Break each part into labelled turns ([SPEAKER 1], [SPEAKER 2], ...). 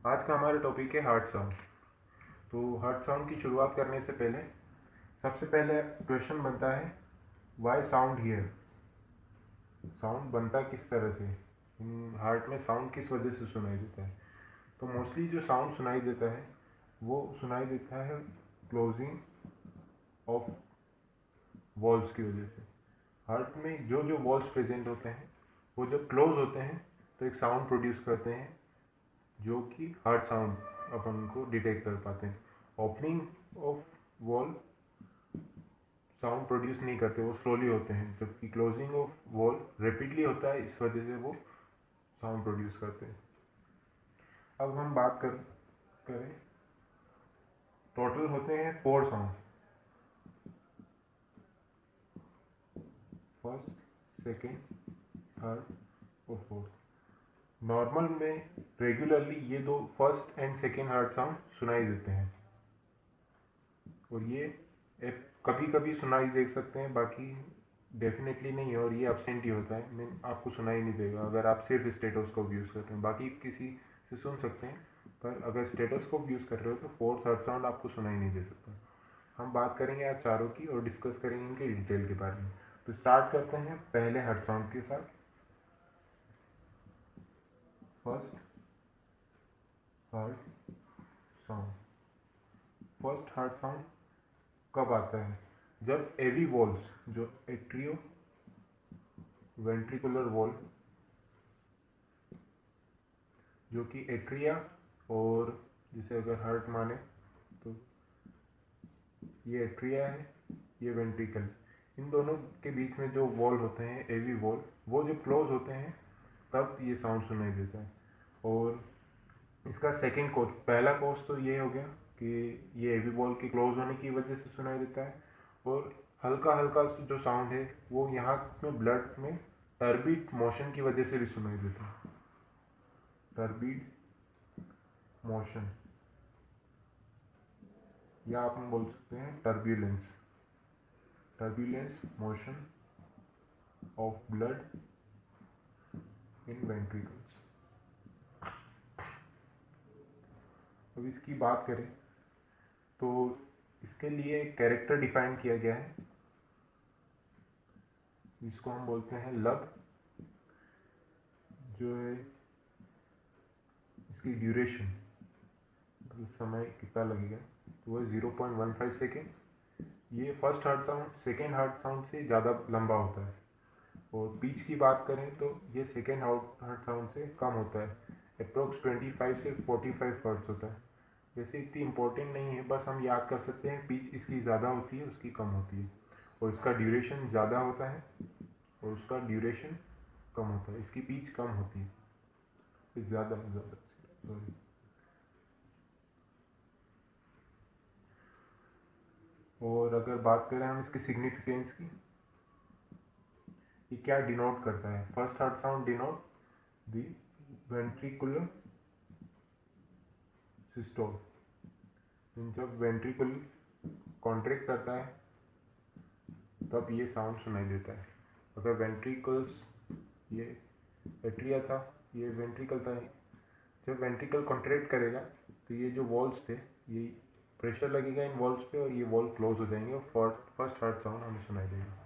[SPEAKER 1] आज का हमारा टॉपिक है हार्ट साउंड। तो हार्ट साउंड की शुरुआत करने से पहले सबसे पहले क्वेश्चन बनता है, वाई साउंड हियर। साउंड बनता किस तरह से, हार्ट में साउंड किस वजह से सुनाई देता है। तो मोस्टली जो साउंड सुनाई देता है वो सुनाई देता है क्लोजिंग ऑफ वॉल्स की वजह से। हार्ट में जो जो वॉल्स प्रेजेंट होते हैं वो जब क्लोज होते हैं तो एक साउंड प्रोड्यूस करते हैं, जो कि हार्ट साउंड अपन को डिटेक्ट कर पाते हैं। Opening of wall sound produce नहीं करते, वो स्लोली होते हैं, जबकि क्लोजिंग ऑफ वॉल रैपिडली होता है, इस वजह से वो साउंड प्रोड्यूस करते हैं। अब हम बात करें, टोटल होते हैं 4 साउंड, फर्स्ट, सेकेंड, थर्ड और फोर्थ। नॉर्मल में रेगुलरली ये दो first and second heart sound सुनाई देते हैं, और ये कभी कभी सुनाई दे सकते हैं, बाकी डेफिनेटली नहीं है, और ये एब्सेंट ही होता है। मैं आपको सुनाई नहीं देगा अगर आप सिर्फ स्टेटोस्कोप यूज़ करते हैं। बाकी किसी से सुन सकते हैं, पर अगर स्टेटोस्कोप यूज़ कर रहे हो तो फोर्थ हार्ट साउंड आपको सुनाई नहीं दे सकता। हम बात करेंगे आज चारों की और डिस्कस करेंगे इनके डिटेल के बारे में। तो स्टार्ट करते हैं पहले हार्ट साउंड के साथ। First heart sound. First heart sound कब आता है? जब एवी वॉल्स, जो एट्रियो वेंट्रिकुलर वॉल, जो कि एट्रिया और जिसे अगर हार्ट माने तो ये एट्रिया है, ये वेंट्रिकल, इन दोनों के बीच में जो वॉल होते हैं एवी वॉल, वो जब क्लोज होते हैं तब ये साउंड सुनाई देता है। और इसका सेकंड कोज, पहला कोज तो ये हो गया कि ये एवी वॉल के क्लोज होने की वजह से सुनाई देता है, और हल्का हल्का जो साउंड है वो यहाँ में ब्लड में टर्बिड मोशन की वजह से भी सुनाई देता है। टर्बिड मोशन, या आप बोल सकते हैं turbulence, turbulence motion of blood in ventricles. अब इसकी बात करें तो इसके लिए एक कैरेक्टर डिफाइन किया गया है, जिसको हम बोलते हैं लब। जो है इसकी ड्यूरेशन, मतलब समय कितना लगेगा, तो वो 0.15 सेकेंड। ये first heart sound second heart sound से ज़्यादा लंबा होता है। और पिच की बात करें तो ये सेकेंड हार्ट साउंड से कम होता है, अप्रोक्स 25 से 45 हर्ट्ज होता है। वैसे इतनी इंपॉर्टेंट नहीं है, बस हम याद कर सकते हैं पिच इसकी ज़्यादा होती है, उसकी कम होती है, और इसका ड्यूरेशन ज़्यादा होता है और उसका ड्यूरेशन कम होता है, इसकी पिच कम होती है, ज़्यादा सॉरी। और अगर बात करें हम इसके सिग्निफिकेंस की, ये क्या डिनोट करता है? First heart sound denote the ventricular systole. जब वेंट्रिकल कॉन्ट्रैक्ट करता है तब ये साउंड सुनाई देता है। अगर वेंट्रिकल्स, ये एट्रिया था, ये वेंट्रिकल था, जब वेंट्रिकल कॉन्ट्रैक्ट करेगा तो ये जो वॉल्स थे, ये प्रेशर लगेगा इन वॉल्स पे और ये वॉल क्लोज हो जाएंगे और फर्स्ट हार्ट साउंड हमें सुनाई देगा।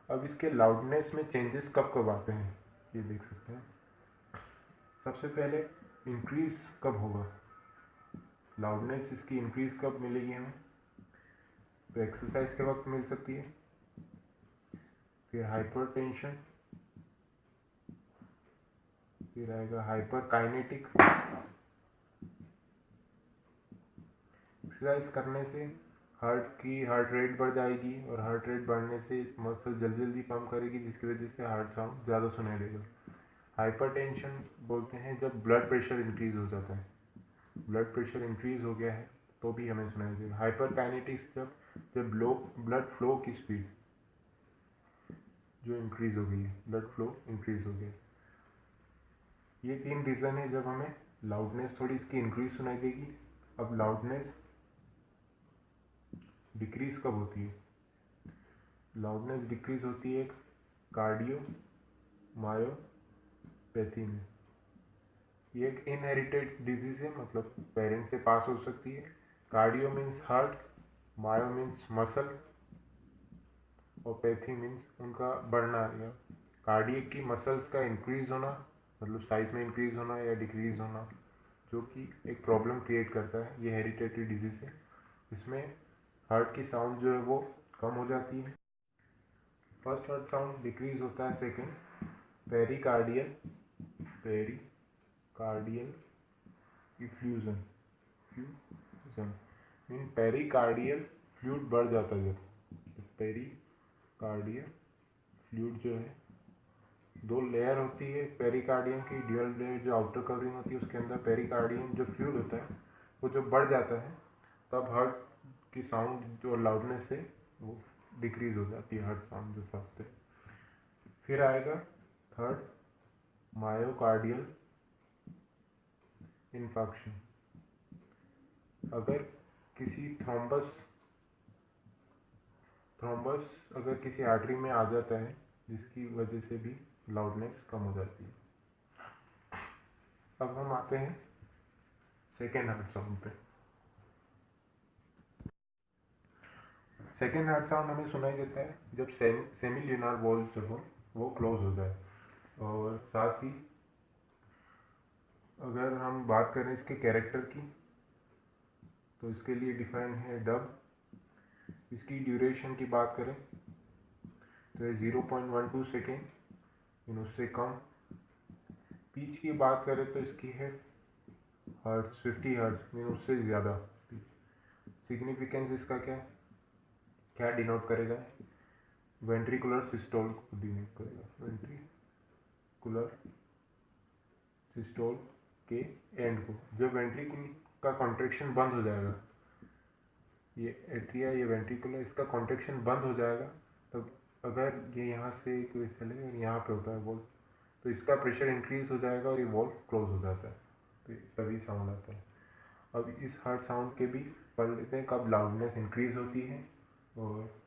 [SPEAKER 1] अब इसके लाउडनेस में चेंजेस कब कब आते हैं ये देख सकते हैं। सबसे पहले इंक्रीज कब होगा, लाउडनेस इसकी इंक्रीज कब मिलेगी हमें? तो एक्सरसाइज के वक्त मिल सकती है, फिर हाइपरटेंशन, फिर आएगा हाइपर काइनेटिक। एक्सरसाइज करने से हार्ट रेट बढ़ जाएगी, और हार्ट रेट बढ़ने से मसल जल्दी जल्दी पंप करेगी, जिसकी वजह से हार्ट साउंड ज़्यादा सुनाई देगा। हाइपरटेंशन बोलते हैं जब ब्लड प्रेशर इंक्रीज हो जाता है, ब्लड प्रेशर इंक्रीज हो गया है तो भी हमें सुनाई देगा। हाइपर काइनेटिक्स जब जब ब्लड फ्लो की स्पीड जो इंक्रीज हो गई है, ब्लड फ्लो इंक्रीज हो गया। ये 3 रीज़न है जब हमें लाउडनेस थोड़ी इसकी इंक्रीज सुनाई देगी। अब लाउडनेस डिक्रीज कब होती है? लाउडनेस डिक्रीज होती है कार्डियो मायोपैथी में। ये एक इनहेरिटेड डिजीज है, मतलब पेरेंट्स से पास हो सकती है। Cardio means heart, myo means muscle, और पैथी मीन्स उनका बढ़ना या कार्डियक की मसल्स का इंक्रीज होना, मतलब साइज में इंक्रीज होना या डिक्रीज होना, जो कि एक प्रॉब्लम क्रिएट करता है। ये हेरिटेटरी डिजीज है। इसमें हार्ट की साउंड जो है वो कम हो जाती है। फर्स्ट हार्ट साउंड डिक्रीज होता है। Second pericardial, pericardial effusion, effusion mean pericardial fluid बढ़ जाता है। जब पेरिकार्डियल फ्लूइड जो है, दो लेयर होती है पेरिकार्डियम की, ड्यूअल लेयर जो आउटर कवरिंग होती है, उसके अंदर पेरिकार्डियम जो फ्लूइड होता है वो जब बढ़ जाता है तब हार्ट की साउंड जो लाउडनेस है वो डिक्रीज हो जाती है, हार्ट साउंड जो फर्स्ट है। फिर आएगा थर्ड मायोकार्डियल इन्फाक्शन। अगर किसी थ्रोम्बस अगर किसी आर्टरी में आ जाता है, जिसकी वजह से भी लाउडनेस कम हो जाती है। अब हम आते हैं सेकेंड हार्ट साउंड पे। सेकेंड हार्ट साउंड हमें सुनाई देता है जब सेमिल्यूनार वॉल जो हो वो क्लोज हो जाए। और साथ ही अगर हम बात करें इसके कैरेक्टर की, तो इसके लिए डिफाइन है डब। इसकी ड्यूरेशन की बात करें तो ये 0.12 सेकेंड, उससे कम। पिच की बात करें तो इसकी है हर्ट्स, 50 हर्ट्स, उससे ज़्यादा। सिग्निफिकेंस इसका क्या डिनोट करेगा? वेंट्रिकुलर सिस्टोल को डिनोट करेगा, वेंट्रिकुलर सिस्टोल के एंड को। जब वेंट्रिकल का कॉन्ट्रैक्शन बंद हो जाएगा, ये एट्रिया, ये वेंट्रिकुलर, इसका कॉन्ट्रैक्शन बंद हो जाएगा, तब अगर ये यहाँ से एक वेसल है और यहाँ पे होता है वॉल्व, तो इसका प्रेशर इंक्रीज हो जाएगा और ये वॉल्व क्लोज हो जाता है, तो तभी साउंड आता है। अब इस हार्ट साउंड के भी पढ़ लेते हैं कब लाउडनेस इंक्रीज होती है। और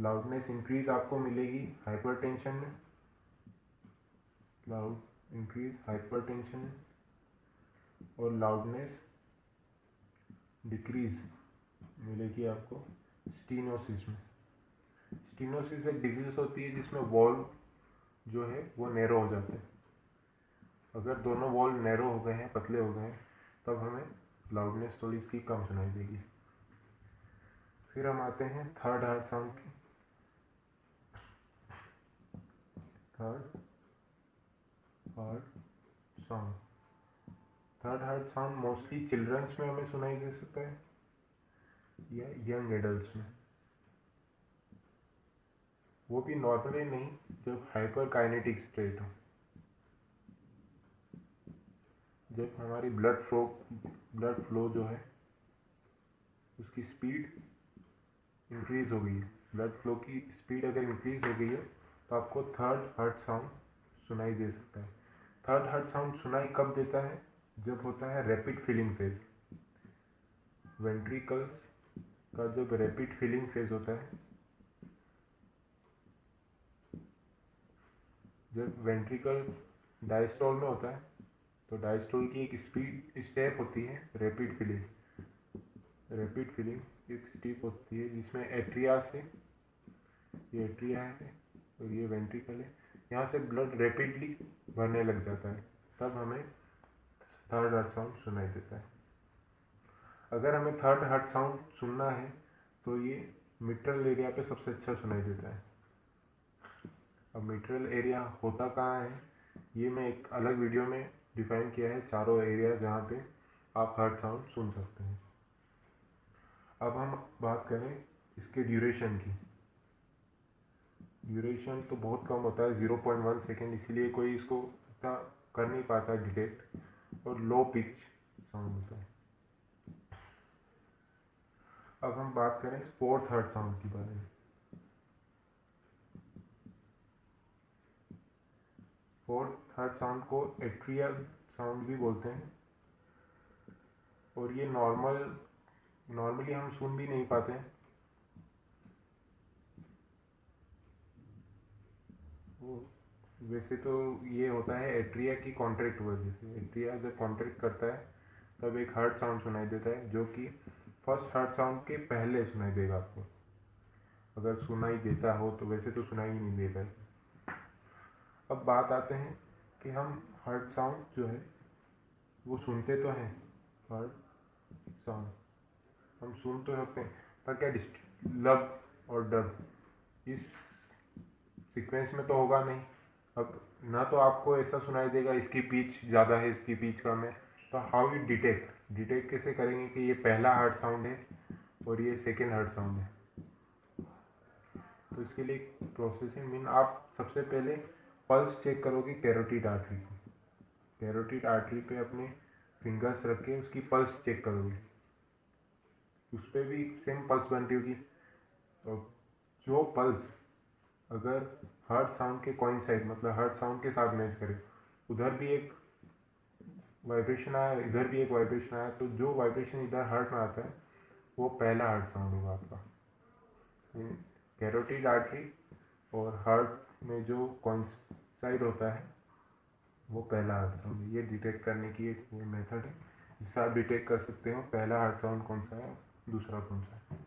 [SPEAKER 1] लाउडनेस इंक्रीज आपको मिलेगी हाइपरटेंशन में, लाउड इंक्रीज हाइपरटेंशन में, और लाउडनेस डिक्रीज मिलेगी आपको स्टीनोसिस में। स्टीनोसिस एक डिजीज होती है जिसमें वॉल्व जो है वो नैरो हो जाते हैं। अगर दोनों वॉल्व नैरो हो गए हैं, पतले हो गए हैं, तब हमें लाउडनेस थोड़ी सी कम सुनाई देगी। फिर हम आते हैं थर्ड हार्ट साउंड की। Third heart sound, third heart sound mostly childrens में हमें सुनाई दे सकता है या यंग एडल्ट्स में। वो भी नॉर्मली नहीं, जब हाइपर काइनेटिक स्टेट हो, जब हमारी ब्लड फ्लो जो है उसकी स्पीड इंक्रीज हो गई है। ब्लड फ्लो की स्पीड अगर इंक्रीज हो गई है तो आपको थर्ड हार्ट साउंड सुनाई दे सकता है। थर्ड हार्ट साउंड सुनाई कब देता है? जब होता है रैपिड फिलिंग फेज। वेंट्रिकल्स का जब रैपिड फिलिंग फेज होता है, जब वेंट्रिकल डायस्टोल में होता है, तो डायस्टोल की एक स्टेप होती है रैपिड फिलिंग। रैपिड फिलिंग एक स्टेप होती है जिसमें एट्रिया से, ये एट्रिया है और ये वेंट्रिकल है, यहाँ से ब्लड रैपिडली भरने लग जाता है, तब हमें थर्ड हार्ट साउंड सुनाई देता है। अगर हमें थर्ड हार्ट साउंड सुनना है तो ये मिट्रल एरिया पे सबसे अच्छा सुनाई देता है। अब मिट्रल एरिया होता कहाँ है, ये मैं एक अलग वीडियो में डिफाइन किया है, चारों एरिया जहाँ पे आप हार्ट साउंड सुन सकते हैं। अब हम बात करें इसके ड्यूरेशन की। ड्यूरेशन तो बहुत कम होता है, 0.1 सेकेंड, इसीलिए कोई इसको इतना कर नहीं पाता डिटेक्ट, और लो पिच साउंड होता है। अब हम बात करें फोर्थ हार्ट साउंड के बारे में। फोर्थ हार्ट साउंड को एट्रियल साउंड भी बोलते हैं, और ये नॉर्मली हम सुन भी नहीं पाते हैं। वैसे तो ये होता है एट्रिया की कॉन्ट्रैक्ट वजह से। एट्रिया जब कॉन्ट्रैक्ट करता है तब एक हार्ट साउंड सुनाई देता है, जो कि फर्स्ट हार्ट साउंड के पहले सुनाई देगा आपको। अगर सुनाई देता हो तो, वैसे तो सुनाई ही नहीं देता है। अब बात आते हैं कि हम हार्ट साउंड जो है वो सुनते तो हैं। हार्ट साउंड हम सुन तो सकते हैं, पर क्या लब और डब इस सीक्वेंस में तो होगा नहीं। अब ना तो आपको ऐसा सुनाई देगा इसकी पिच ज़्यादा है, इसकी पिच कम है। तो हाउ यू डिटेक्ट कैसे करेंगे कि ये पहला हार्ट साउंड है और ये सेकेंड हार्ट साउंड है? तो इसके लिए प्रोसेसिंग मीन आप सबसे पहले पल्स चेक करोगे कैरोटिड आर्टरी की। कैरोटिड आर्टरी पे अपने फिंगर्स रख के उसकी पल्स चेक करोगे। उस पर भी सेम पल्स बनती होगी। तो जो पल्स अगर हार्ट साउंड के कोइंसाइड, मतलब हार्ट साउंड के साथ मैच करे, उधर भी एक वाइब्रेशन आया, इधर भी एक वाइब्रेशन आया, तो जो वाइब्रेशन इधर हार्ट में आता है वो पहला हार्ट साउंड होगा आपका। कैरोटिड आर्टरी और हार्ट में जो कोइंसाइड होता है वो पहला हार्ट साउंड है। ये डिटेक्ट करने की एक मेथड है जिससे आप डिटेक्ट कर सकते हो पहला हार्ट साउंड कौन सा है, दूसरा कौन सा है।